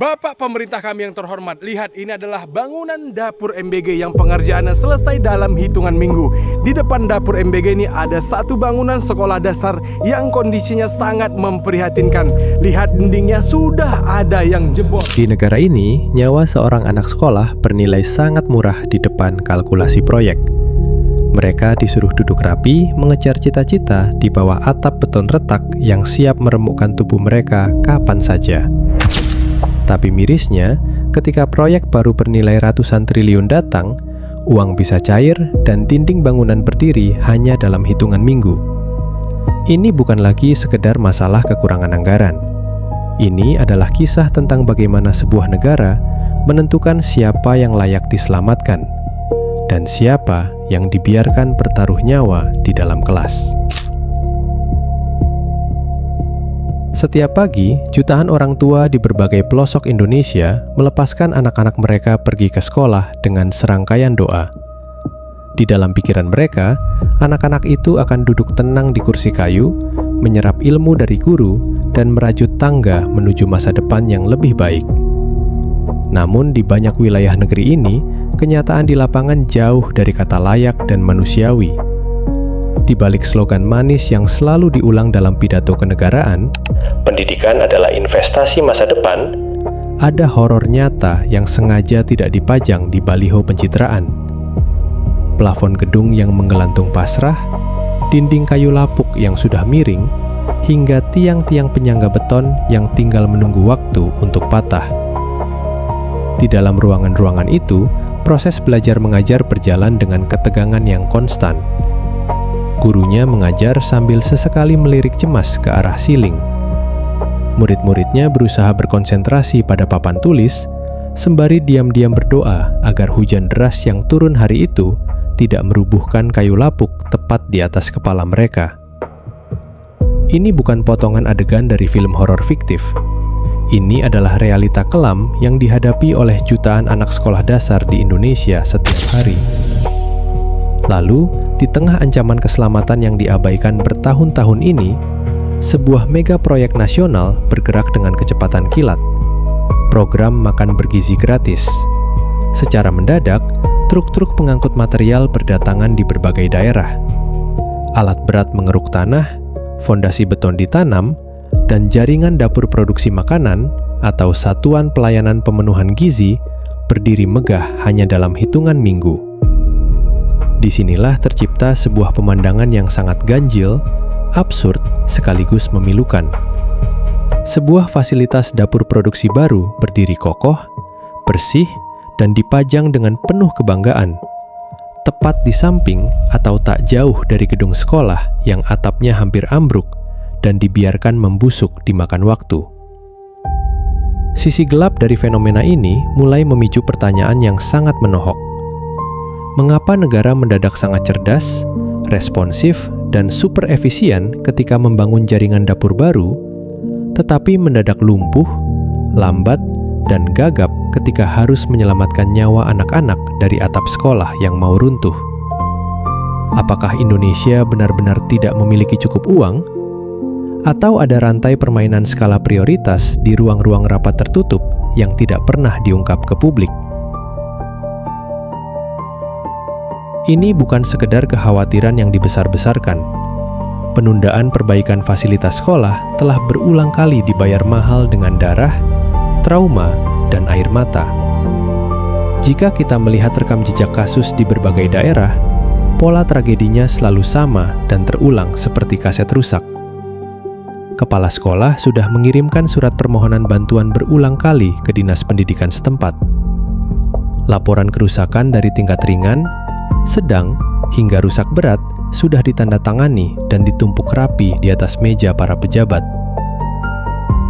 Bapak pemerintah kami yang terhormat, lihat ini adalah bangunan dapur MBG yang pengerjaannya selesai dalam hitungan minggu. Di depan dapur MBG ini ada satu bangunan sekolah dasar yang kondisinya sangat memprihatinkan. Lihat dindingnya sudah ada yang jebol. Di negara ini, nyawa seorang anak sekolah bernilai sangat murah di depan kalkulasi proyek. Mereka disuruh duduk rapi, mengejar cita-cita di bawah atap beton retak yang siap meremukkan tubuh mereka kapan saja. Tapi mirisnya, ketika proyek baru bernilai ratusan triliun datang, uang bisa cair dan dinding bangunan berdiri hanya dalam hitungan minggu. Ini bukan lagi sekedar masalah kekurangan anggaran. Ini adalah kisah tentang bagaimana sebuah negara menentukan siapa yang layak diselamatkan dan siapa yang dibiarkan bertaruh nyawa di dalam kelas. Setiap pagi, jutaan orang tua di berbagai pelosok Indonesia melepaskan anak-anak mereka pergi ke sekolah dengan serangkaian doa. Di dalam pikiran mereka, anak-anak itu akan duduk tenang di kursi kayu, menyerap ilmu dari guru, dan merajut tangga menuju masa depan yang lebih baik. Namun di banyak wilayah negeri ini, kenyataan di lapangan jauh dari kata layak dan manusiawi. Di balik slogan manis yang selalu diulang dalam pidato kenegaraan, pendidikan adalah investasi masa depan, ada horor nyata yang sengaja tidak dipajang di baliho pencitraan. Plafon gedung yang menggelantung pasrah, dinding kayu lapuk yang sudah miring, hingga tiang-tiang penyangga beton yang tinggal menunggu waktu untuk patah. Di dalam ruangan-ruangan itu, proses belajar mengajar berjalan dengan ketegangan yang konstan. Gurunya mengajar sambil sesekali melirik cemas ke arah siling. Murid-muridnya berusaha berkonsentrasi pada papan tulis, sembari diam-diam berdoa agar hujan deras yang turun hari itu tidak merubuhkan kayu lapuk tepat di atas kepala mereka. Ini bukan potongan adegan dari film horor fiktif. Ini adalah realita kelam yang dihadapi oleh jutaan anak sekolah dasar di Indonesia setiap hari. Lalu, di tengah ancaman keselamatan yang diabaikan bertahun-tahun ini, sebuah mega proyek nasional bergerak dengan kecepatan kilat. Program makan bergizi gratis. Secara mendadak, truk-truk pengangkut material berdatangan di berbagai daerah. Alat berat mengeruk tanah, fondasi beton ditanam, dan jaringan dapur produksi makanan atau satuan pelayanan pemenuhan gizi berdiri megah hanya dalam hitungan minggu. Disinilah tercipta sebuah pemandangan yang sangat ganjil, absurd, sekaligus memilukan. Sebuah fasilitas dapur produksi baru berdiri kokoh, bersih, dan dipajang dengan penuh kebanggaan. Tepat di samping atau tak jauh dari gedung sekolah yang atapnya hampir ambruk dan dibiarkan membusuk dimakan waktu. Sisi gelap dari fenomena ini mulai memicu pertanyaan yang sangat menohok. Mengapa negara mendadak sangat cerdas, responsif, dan super efisien ketika membangun jaringan dapur baru, tetapi mendadak lumpuh, lambat, dan gagap ketika harus menyelamatkan nyawa anak-anak dari atap sekolah yang mau runtuh? Apakah Indonesia benar-benar tidak memiliki cukup uang? Atau ada rantai permainan skala prioritas di ruang-ruang rapat tertutup yang tidak pernah diungkap ke publik? Ini bukan sekedar kekhawatiran yang dibesar-besarkan. Penundaan perbaikan fasilitas sekolah telah berulang kali dibayar mahal dengan darah, trauma, dan air mata. Jika kita melihat rekam jejak kasus di berbagai daerah, pola tragedinya selalu sama dan terulang seperti kaset rusak. Kepala sekolah sudah mengirimkan surat permohonan bantuan berulang kali ke Dinas Pendidikan setempat. Laporan kerusakan dari tingkat ringan, sedang, hingga rusak berat sudah ditandatangani dan ditumpuk rapi di atas meja para pejabat.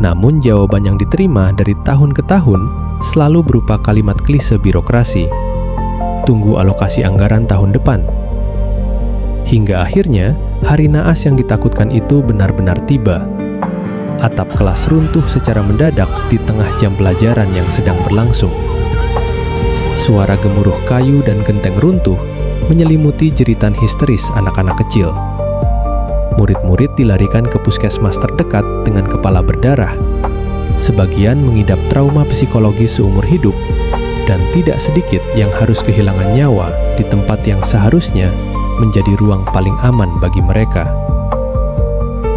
Namun jawaban yang diterima dari tahun ke tahun selalu berupa kalimat klise birokrasi. Tunggu alokasi anggaran tahun depan. Hingga akhirnya, hari naas yang ditakutkan itu benar-benar tiba. Atap kelas runtuh secara mendadak di tengah jam pelajaran yang sedang berlangsung. Suara gemuruh kayu dan genteng runtuh menyelimuti jeritan histeris anak-anak kecil. Murid-murid dilarikan ke puskesmas terdekat dengan kepala berdarah. sebagian mengidap trauma psikologis seumur hidup, dan tidak sedikit yang harus kehilangan nyawa di tempat yang seharusnya menjadi ruang paling aman bagi mereka.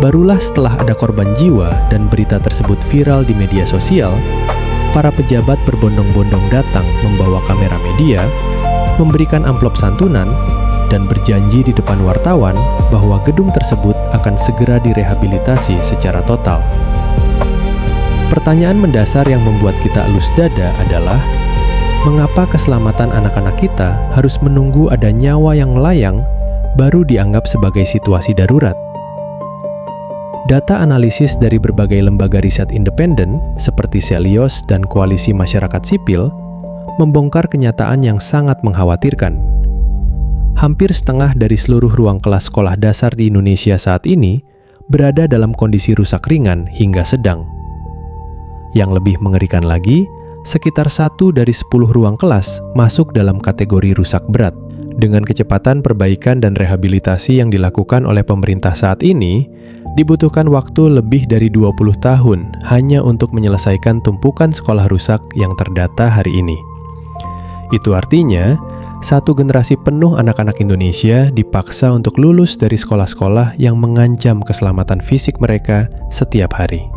Barulah setelah ada korban jiwa dan berita tersebut viral di media sosial, para pejabat berbondong-bondong datang membawa kamera media, memberikan amplop santunan, dan berjanji di depan wartawan bahwa gedung tersebut akan segera direhabilitasi secara total. Pertanyaan mendasar yang membuat kita elus dada adalah, mengapa keselamatan anak-anak kita harus menunggu ada nyawa yang melayang baru dianggap sebagai situasi darurat? Data analisis dari berbagai lembaga riset independen seperti Celios dan Koalisi Masyarakat Sipil membongkar kenyataan yang sangat mengkhawatirkan. Hampir setengah dari seluruh ruang kelas sekolah dasar di Indonesia saat ini berada dalam kondisi rusak ringan hingga sedang. Yang lebih mengerikan lagi, sekitar 1 dari 10 ruang kelas masuk dalam kategori rusak berat. Dengan kecepatan perbaikan dan rehabilitasi yang dilakukan oleh pemerintah saat ini, dibutuhkan waktu lebih dari 20 tahun hanya untuk menyelesaikan tumpukan sekolah rusak yang terdata hari ini. Itu artinya, satu generasi penuh anak-anak Indonesia dipaksa untuk lulus dari sekolah-sekolah yang mengancam keselamatan fisik mereka setiap hari.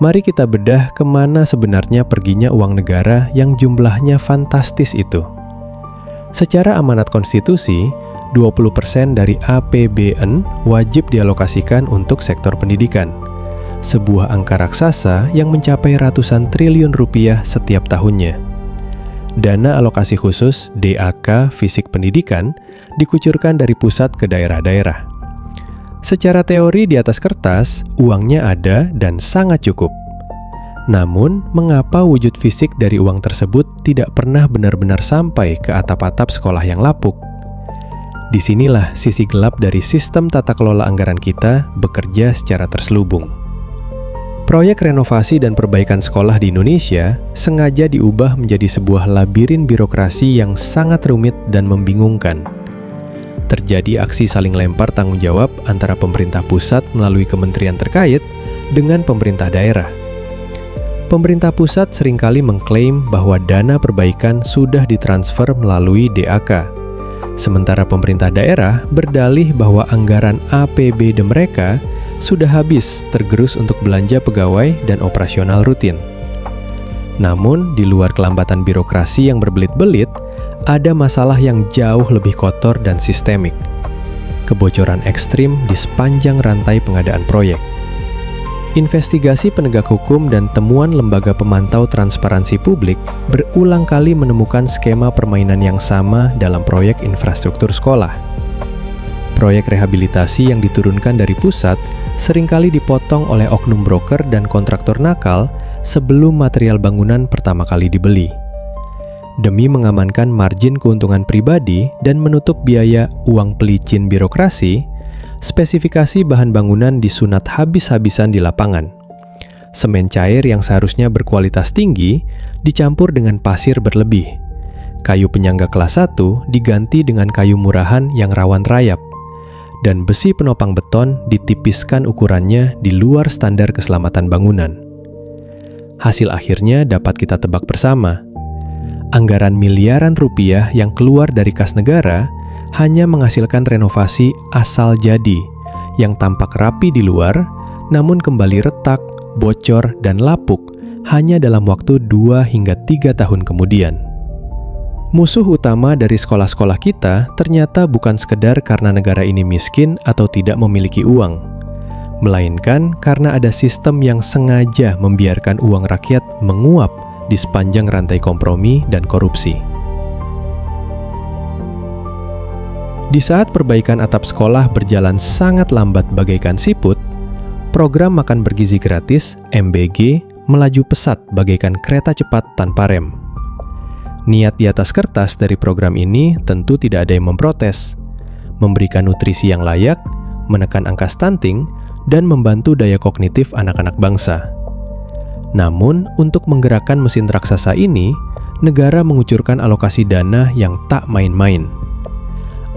Mari kita bedah kemana sebenarnya perginya uang negara yang jumlahnya fantastis itu. Secara amanat konstitusi, 20% dari APBN wajib dialokasikan untuk sektor pendidikan. Sebuah angka raksasa yang mencapai ratusan triliun rupiah setiap tahunnya. Dana alokasi khusus DAK Fisik Pendidikan dikucurkan dari pusat ke daerah-daerah. Secara teori di atas kertas, uangnya ada dan sangat cukup. Namun, mengapa wujud fisik dari uang tersebut tidak pernah benar-benar sampai ke atap-atap sekolah yang lapuk? Disinilah sisi gelap dari sistem tata kelola anggaran kita bekerja secara terselubung. Proyek renovasi dan perbaikan sekolah di Indonesia sengaja diubah menjadi sebuah labirin birokrasi yang sangat rumit dan membingungkan. Terjadi aksi saling lempar tanggung jawab antara pemerintah pusat melalui kementerian terkait dengan pemerintah daerah. Pemerintah pusat seringkali mengklaim bahwa dana perbaikan sudah ditransfer melalui DAK, sementara pemerintah daerah berdalih bahwa anggaran APBD mereka sudah habis tergerus untuk belanja pegawai dan operasional rutin. Namun, di luar kelambatan birokrasi yang berbelit-belit, ada masalah yang jauh lebih kotor dan sistemik. Kebocoran ekstrim di sepanjang rantai pengadaan proyek. Investigasi penegak hukum dan temuan lembaga pemantau transparansi publik berulang kali menemukan skema permainan yang sama dalam proyek infrastruktur sekolah. Proyek rehabilitasi yang diturunkan dari pusat seringkali dipotong oleh oknum broker dan kontraktor nakal sebelum material bangunan pertama kali dibeli. Demi mengamankan margin keuntungan pribadi dan menutup biaya uang pelicin birokrasi, spesifikasi bahan bangunan disunat habis-habisan di lapangan. Semen cair yang seharusnya berkualitas tinggi dicampur dengan pasir berlebih. Kayu penyangga kelas 1 diganti dengan kayu murahan yang rawan rayap. Dan besi penopang beton ditipiskan ukurannya di luar standar keselamatan bangunan. Hasil akhirnya dapat kita tebak bersama. Anggaran miliaran rupiah yang keluar dari kas negara hanya menghasilkan renovasi asal jadi, yang tampak rapi di luar, namun kembali retak, bocor, dan lapuk hanya dalam waktu 2 hingga 3 tahun kemudian. Musuh utama dari sekolah-sekolah kita ternyata bukan sekedar karena negara ini miskin atau tidak memiliki uang, melainkan karena ada sistem yang sengaja membiarkan uang rakyat menguap di sepanjang rantai kompromi dan korupsi. Di saat perbaikan atap sekolah berjalan sangat lambat bagaikan siput, program makan bergizi gratis (MBG) melaju pesat bagaikan kereta cepat tanpa rem. Niat di atas kertas dari program ini tentu tidak ada yang memprotes. Memberikan nutrisi yang layak, menekan angka stunting, dan membantu daya kognitif anak-anak bangsa. Namun, untuk menggerakkan mesin raksasa ini, negara mengucurkan alokasi dana yang tak main-main.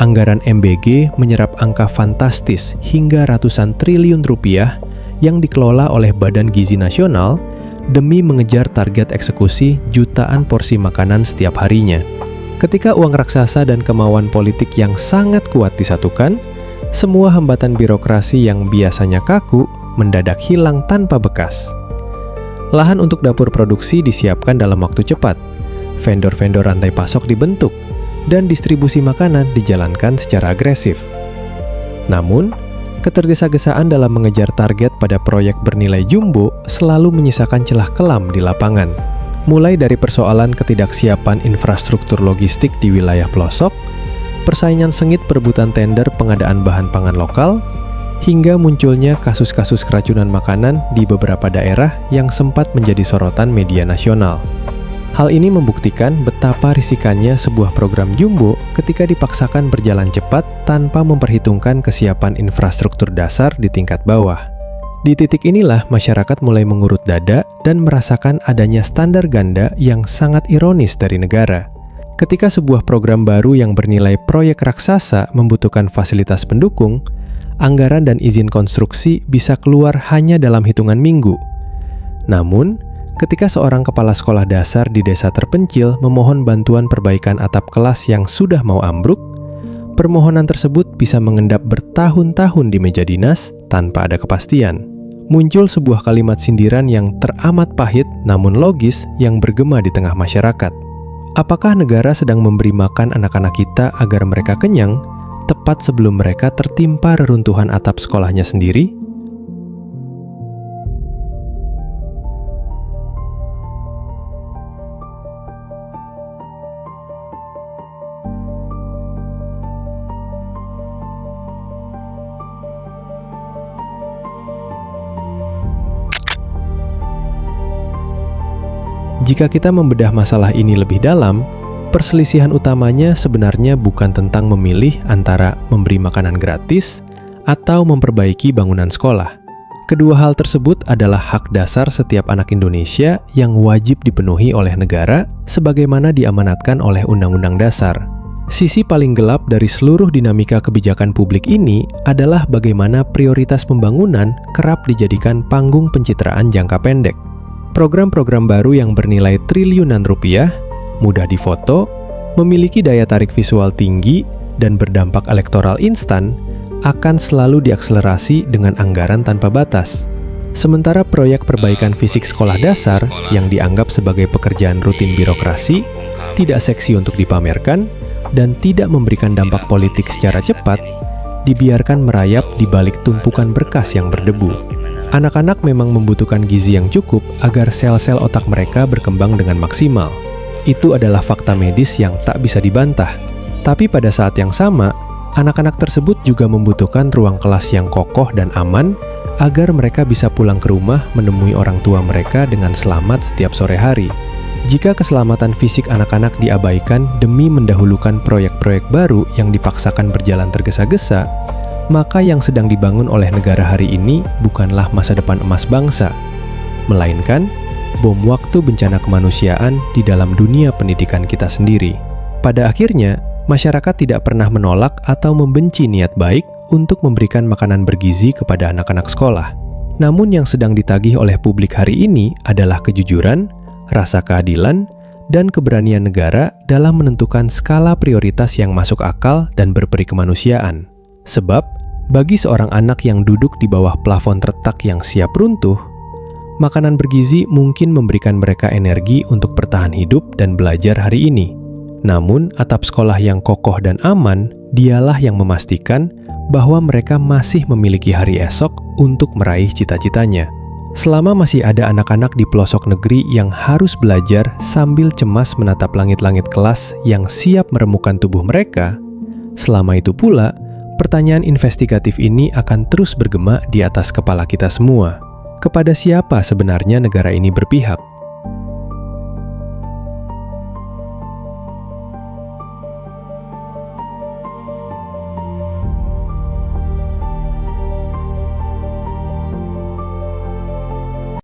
Anggaran MBG menyerap angka fantastis hingga ratusan triliun rupiah yang dikelola oleh Badan Gizi Nasional demi mengejar target eksekusi jutaan porsi makanan setiap harinya. Ketika uang raksasa dan kemauan politik yang sangat kuat disatukan, semua hambatan birokrasi yang biasanya kaku mendadak hilang tanpa bekas. Lahan untuk dapur produksi disiapkan dalam waktu cepat, vendor-vendor rantai pasok dibentuk, dan distribusi makanan dijalankan secara agresif. Namun, ketergesa-gesaan dalam mengejar target pada proyek bernilai jumbo selalu menyisakan celah kelam di lapangan. Mulai dari persoalan ketidaksiapan infrastruktur logistik di wilayah pelosok, persaingan sengit perebutan tender pengadaan bahan pangan lokal, hingga munculnya kasus-kasus keracunan makanan di beberapa daerah yang sempat menjadi sorotan media nasional. Hal ini membuktikan betapa risikannya sebuah program jumbo ketika dipaksakan berjalan cepat tanpa memperhitungkan kesiapan infrastruktur dasar di tingkat bawah. Di titik inilah masyarakat mulai mengurut dada dan merasakan adanya standar ganda yang sangat ironis dari negara. Ketika sebuah program baru yang bernilai proyek raksasa membutuhkan fasilitas pendukung, anggaran dan izin konstruksi bisa keluar hanya dalam hitungan minggu. Namun, ketika seorang kepala sekolah dasar di desa terpencil memohon bantuan perbaikan atap kelas yang sudah mau ambruk, permohonan tersebut bisa mengendap bertahun-tahun di meja dinas tanpa ada kepastian. Muncul sebuah kalimat sindiran yang teramat pahit namun logis yang bergema di tengah masyarakat. Apakah negara sedang memberi makan anak-anak kita agar mereka kenyang, tepat sebelum mereka tertimpa reruntuhan atap sekolahnya sendiri? Jika kita membedah masalah ini lebih dalam, perselisihan utamanya sebenarnya bukan tentang memilih antara memberi makanan gratis atau memperbaiki bangunan sekolah. Kedua hal tersebut adalah hak dasar setiap anak Indonesia yang wajib dipenuhi oleh negara sebagaimana diamanatkan oleh Undang-Undang Dasar. Sisi paling gelap dari seluruh dinamika kebijakan publik ini adalah bagaimana prioritas pembangunan kerap dijadikan panggung pencitraan jangka pendek. Program-program baru yang bernilai triliunan rupiah, mudah difoto, memiliki daya tarik visual tinggi, dan berdampak elektoral instan, akan selalu diakselerasi dengan anggaran tanpa batas. Sementara proyek perbaikan fisik sekolah dasar yang dianggap sebagai pekerjaan rutin birokrasi, tidak seksi untuk dipamerkan, dan tidak memberikan dampak politik secara cepat, dibiarkan merayap di balik tumpukan berkas yang berdebu. Anak-anak memang membutuhkan gizi yang cukup agar sel-sel otak mereka berkembang dengan maksimal. Itu adalah fakta medis yang tak bisa dibantah. Tapi pada saat yang sama, anak-anak tersebut juga membutuhkan ruang kelas yang kokoh dan aman agar mereka bisa pulang ke rumah menemui orang tua mereka dengan selamat setiap sore hari. Jika keselamatan fisik anak-anak diabaikan demi mendahulukan proyek-proyek baru yang dipaksakan berjalan tergesa-gesa, maka yang sedang dibangun oleh negara hari ini bukanlah masa depan emas bangsa, melainkan bom waktu bencana kemanusiaan di dalam dunia pendidikan kita sendiri. Pada akhirnya, masyarakat tidak pernah menolak atau membenci niat baik untuk memberikan makanan bergizi kepada anak-anak sekolah. Namun yang sedang ditagih oleh publik hari ini adalah kejujuran, rasa keadilan, dan keberanian negara dalam menentukan skala prioritas yang masuk akal dan berperi kemanusiaan. Sebab, bagi seorang anak yang duduk di bawah plafon retak yang siap runtuh, makanan bergizi mungkin memberikan mereka energi untuk bertahan hidup dan belajar hari ini. Namun, atap sekolah yang kokoh dan aman, dialah yang memastikan bahwa mereka masih memiliki hari esok untuk meraih cita-citanya. Selama masih ada anak-anak di pelosok negeri yang harus belajar sambil cemas menatap langit-langit kelas yang siap meremukkan tubuh mereka, selama itu pula, pertanyaan investigatif ini akan terus bergema di atas kepala kita semua. Kepada siapa sebenarnya negara ini berpihak?